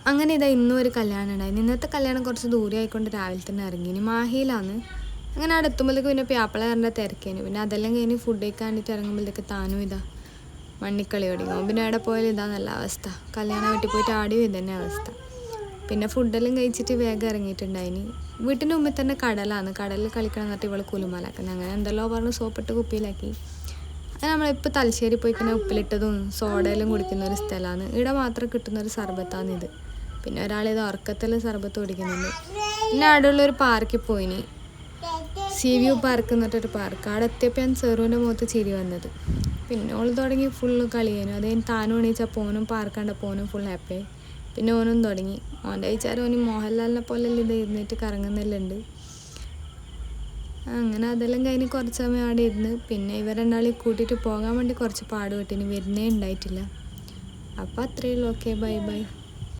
അങ്ങനെ ഇതാ ഇന്നും ഒരു കല്യാണം ഉണ്ടായിരുന്നു. ഇന്നത്തെ കല്യാണം കുറച്ച് ദൂരെ ആയിക്കൊണ്ട് രാവിലെ തന്നെ ഇറങ്ങി. ഇനി മാഹിയിലാണ്. അങ്ങനെ അവിടെ എത്തുമ്പോഴേക്ക് പിന്നെ പ്യാപ്പിളേറിൻ്റെ തിരക്കേനു. പിന്നെ അതെല്ലാം കഴിഞ്ഞ് ഫുഡ് കഴിക്കാൻ വേണ്ടിയിട്ട് ഇറങ്ങുമ്പോഴത്തേക്ക് താനും ഇതാ മണ്ണിക്കളി തുടങ്ങും. പിന്നെ അവിടെ പോയാൽ ഇതാ നല്ല അവസ്ഥ. കല്യാണം വീട്ടിൽ പോയിട്ട് ആടിയും ഇതന്നെ അവസ്ഥ. പിന്നെ ഫുഡെല്ലാം കഴിച്ചിട്ട് വേഗം ഇറങ്ങിയിട്ടുണ്ടായിനി. വീട്ടിൻ്റെ മുമ്പിൽ തന്നെ കടലാണ്. കടലിൽ കളിക്കണം എന്നിട്ട് ഇവൾ കുലുമാലാക്കുന്നത്. അങ്ങനെ എന്തെല്ലോ പറഞ്ഞ് സോപ്പിട്ട് കുപ്പിയിലാക്കി. അത് നമ്മളിപ്പോൾ തലശ്ശേരി പോയി കഴിഞ്ഞാൽ ഉപ്പിലിട്ടതും സോഡയിലും കുടിക്കുന്ന ഒരു സ്ഥലമാണ്. ഇവിടെ മാത്രം കിട്ടുന്ന ഒരു സർബത്താണിത്. പിന്നെ ഒരാളിത് ഉറക്കത്തിൽ സർബത്ത് കുടിക്കുന്നുണ്ട്. പിന്നെ അവിടെയുള്ളൊരു പാർക്കിൽ പോയിനി. സീ വ്യൂ പാർക്ക് എന്നിട്ടൊരു പാർക്ക്. അവിടെ എത്തിയപ്പോൾ ഞാൻ സെറുവിൻ്റെ മുഖത്ത് ചിരി വന്നത്. പിന്നെ ഓൾ തുടങ്ങി ഫുള്ള് കളിയേനു. അത് കഴിഞ്ഞ് താനും എണീച്ചാൽ പോനും പാർക്ക് കണ്ട പോനും ഫുൾ ഹാപ്പിയായി. പിന്നെ ഓനും തുടങ്ങി. ഓൻ്റെ വിചാരം ഓന് മോഹൻലാലിനെ പോലെ ഇത് ഇരുന്നിട്ട് കറങ്ങുന്നില്ലുണ്ട്. അങ്ങനെ അതെല്ലാം കഴിഞ്ഞ് കുറച്ച് സമയം അവിടെ ഇരുന്ന് പിന്നെ ഇവർ രണ്ടാളെയും കൂട്ടിയിട്ട് പോകാൻ വേണ്ടി കുറച്ച് പാടുപെട്ടിന്. വരുന്നേ ഉണ്ടായിട്ടില്ല. അപ്പോൾ അത്രയേ ഉള്ളൂ. Okay, bye bye.